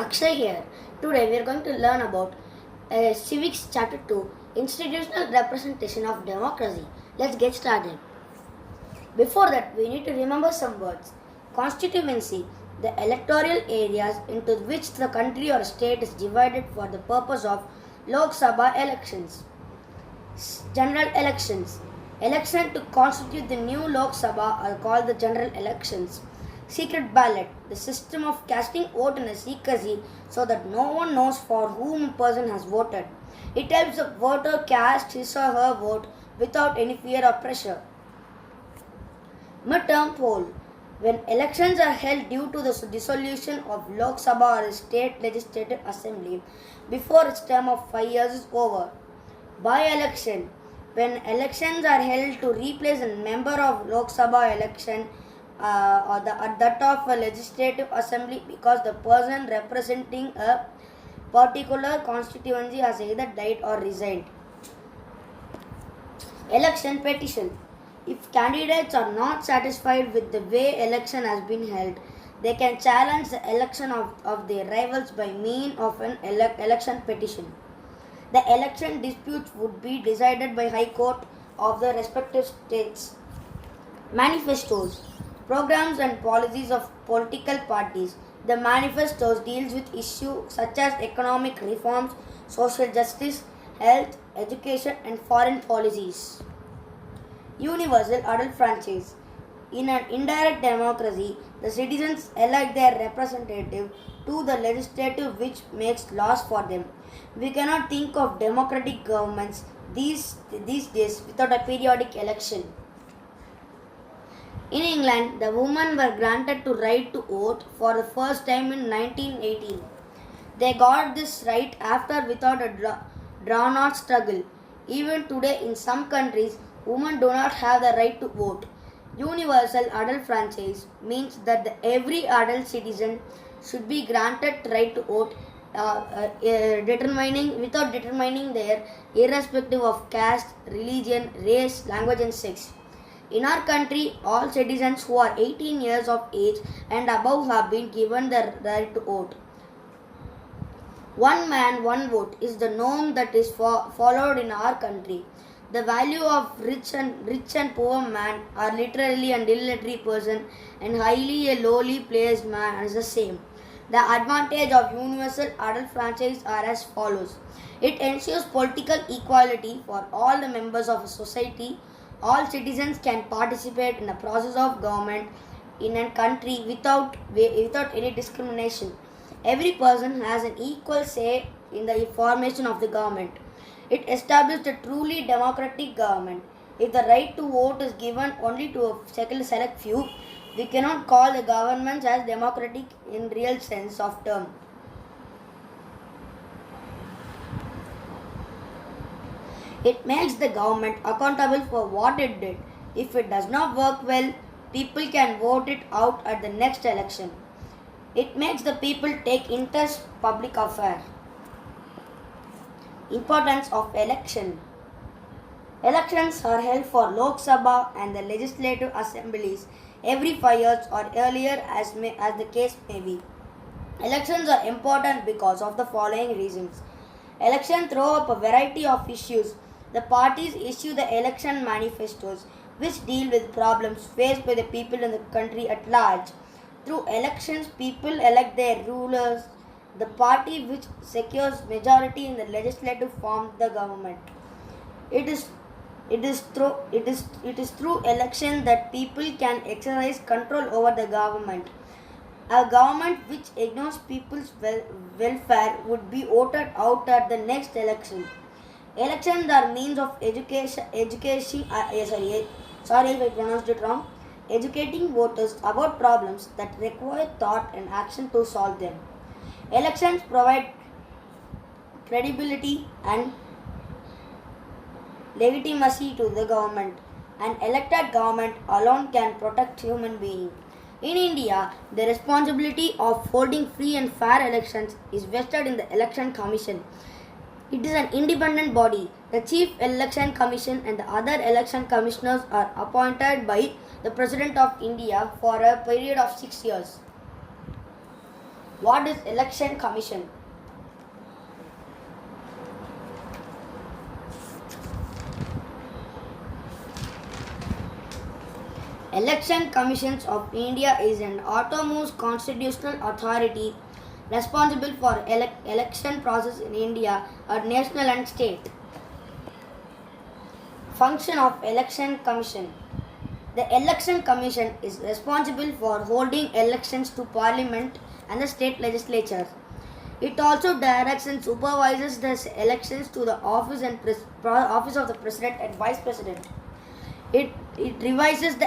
Akshay here. Today we are going to learn about Civics Chapter 2 Institutional Representation of Democracy. Let's get started. Before that, we need to remember some words. Constituency, the electoral areas into which the country or state is divided for the purpose of Lok Sabha elections. General elections. Election to constitute the new Lok Sabha are called the general elections. Secret ballot, the system of casting vote in a secrecy so that no one knows for whom a person has voted. It helps the voter cast his or her vote without any fear or pressure. Midterm poll, when elections are held due to the dissolution of Lok Sabha or a state legislative assembly before its term of 5 years is over. By-election, when elections are held to replace a member of Lok Sabha election or that of a legislative assembly because the person representing a particular constituency has either died or resigned. Election petition. If candidates are not satisfied with the way election has been held, they can challenge the election of their rivals by means of an election petition. The election disputes would be decided by High Court of the respective states. Manifestos, programs and policies of political parties. The manifestos deals with issues such as economic reforms, social justice, health, education and foreign policies. Universal adult franchise. In an indirect democracy, the citizens elect their representative to the legislative which makes laws for them. We cannot think of democratic governments these days without a periodic election. In England, the women were granted the right to vote for the first time in 1918. They got this right after without a drawn-out struggle. Even today in some countries, women do not have the right to vote. Universal adult franchise means that every adult citizen should be granted the right to vote without determining their irrespective of caste, religion, race, language and sex. In our country, all citizens who are 18 years of age and above have been given the right to vote. One man, one vote is the norm that is followed in our country. The value of rich and poor man are literally and illiterate person and highly a lowly placed man is the same. The advantage of universal adult franchise are as follows. It ensures political equality for all the members of a society. All citizens can participate in the process of government in a country without any discrimination. Every person has an equal say in the formation of the government. It established a truly democratic government. If the right to vote is given only to a select few, we cannot call the governments as democratic in real sense of term. It makes the government accountable for what it did. If it does not work well, people can vote it out at the next election. It makes the people take interest in public affairs. Importance of election. Elections are held for Lok Sabha and the legislative assemblies every 5 years or earlier as the case may be. Elections are important because of the following reasons. Elections throw up a variety of issues. The parties issue the election manifestos which deal with problems faced by the people in the country at large. Through elections, people elect their rulers. The party which secures majority in the legislative forms the government. It is through election that people can exercise control over the government. A government which ignores people's welfare would be voted out at the next election. Elections are means of educating voters about problems that require thought and action to solve them. Elections provide credibility and legitimacy to the government. An elected government alone can protect human beings. In India, the responsibility of holding free and fair elections is vested in the Election Commission. It is an independent body. The Chief Election Commission and the other election commissioners are appointed by the President of India for a period of 6 years. What is Election Commission? Election Commissions of India is an autonomous constitutional authority responsible for election process in India at national and state. Function of Election Commission. The Election Commission is responsible for holding elections to Parliament and the state legislatures. It also directs and supervises the elections to the office of the President and Vice President. It revises and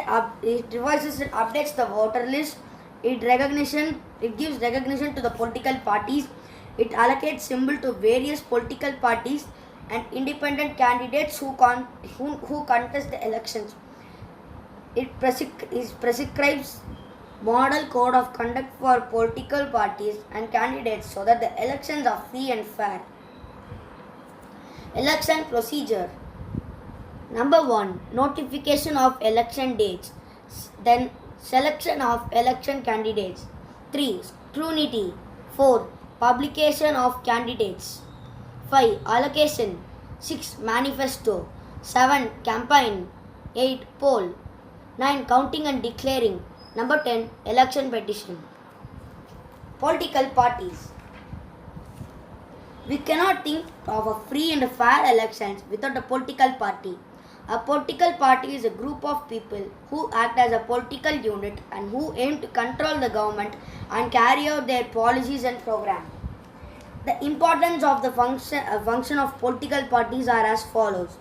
updates the voter list. It gives recognition to the political parties. It allocates symbol to various political parties and independent candidates who contest the elections. It prescribes model code of conduct for political parties and candidates so that the elections are free and fair. Election procedure. Number 1. Notification of election dates. Then selection of election candidates. 3. Scrutiny. 4. Publication of candidates. 5. Allocation. 6. Manifesto. 7. Campaign. 8. Poll. 9. Counting and declaring. Number 10. Election petition. Political parties. We cannot think of a free and fair elections without a political party. A political party is a group of people who act as a political unit and who aim to control the government and carry out their policies and programs. The importance of the function of political parties are as follows.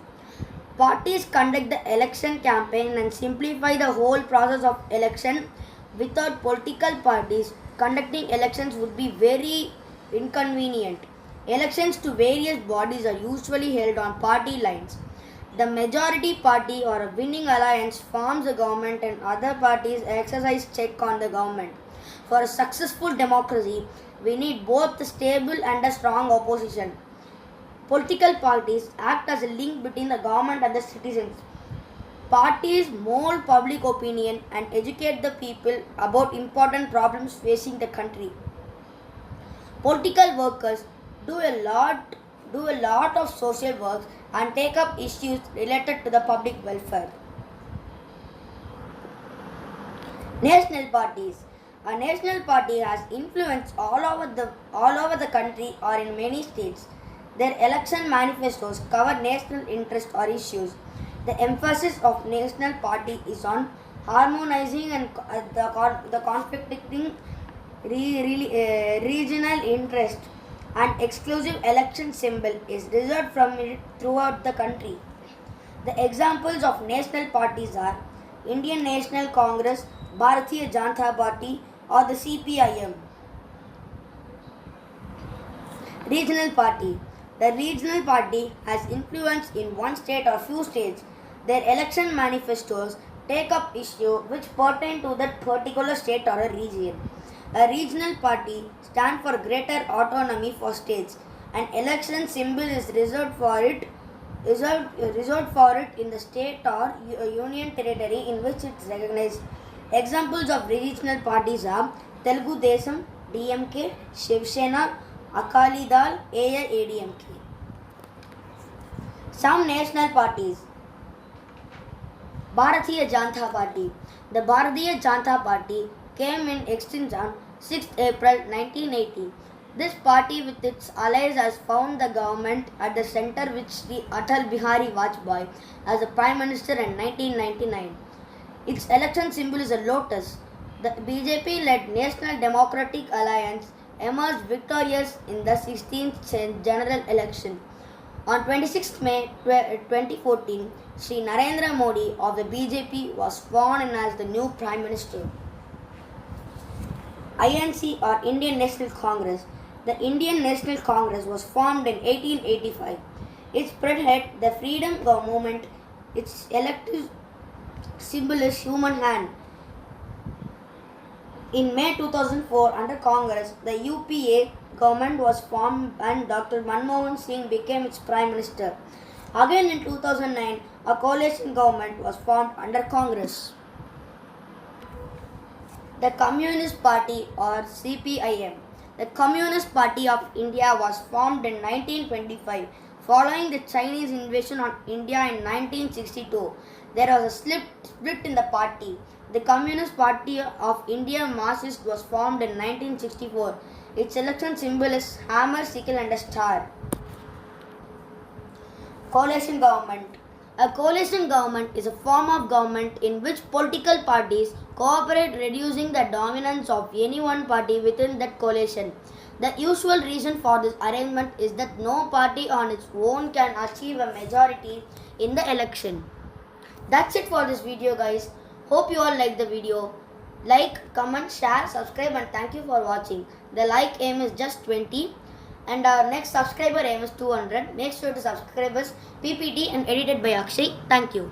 Parties conduct the election campaign and simplify the whole process of election. Without political parties, conducting elections would be very inconvenient. Elections to various bodies are usually held on party lines. The majority party or a winning alliance forms a government and other parties exercise check on the government. For a successful democracy, we need both a stable and a strong opposition. Political parties act as a link between the government and the citizens. Parties mold public opinion and educate the people about important problems facing the country. Political workers do a lot of social work and take up issues related to the public welfare. National parties. A national party has influence all over the country or in many states. Their election manifestos cover national interest or issues. The emphasis of national party is on harmonizing and the conflicting regional interest. An exclusive election symbol is reserved from it throughout the country. The examples of national parties are Indian National Congress, Bharatiya Janata Party, or the CPIM. Regional party. The regional party has influence in one state or few states. Their election manifestos take up issues which pertain to that particular state or a region. A regional party stands for greater autonomy for states. An election symbol is reserved for it in the state or union territory in which it is recognized. Examples of regional parties are Telugu Desam, DMK, Shiv Sena, Akali Dal, AIADMK. Some national parties. Bharatiya Janata Party. The Bharatiya Janata Party came in existence on 6th April 1980. This party with its allies has found the government at the center with Sri Atal Bihari Vajpayee as the Prime Minister in 1999. Its election symbol is a lotus. The BJP-led National Democratic Alliance emerged victorious in the 16th general election. On 26 May 2014, Sri Narendra Modi of the BJP was sworn in as the new Prime Minister. INC or Indian National Congress. The Indian National Congress was formed in 1885. Its spearhead the freedom movement. Its elective symbol is human hand. In May 2004, under Congress, the UPA government was formed and Dr. Manmohan Singh became its Prime Minister. Again in 2009, a coalition government was formed under Congress. The Communist Party or CPIM. The Communist Party of India was formed in 1925 following the Chinese invasion on India in 1962. There was a split in the party. The Communist Party of India Marxist was formed in 1964. Its election symbol is hammer, sickle and a star. Coalition government. A coalition government is a form of government in which political parties cooperate, reducing the dominance of any one party within that coalition. The usual reason for this arrangement is that no party on its own can achieve a majority in the election. That's it for this video, guys. Hope you all like the video. Like, comment, share, subscribe and thank you for watching. The like aim is just 20 and our next subscriber aim is 200. Make sure to subscribe us. PPT and edited by Akshay. Thank you.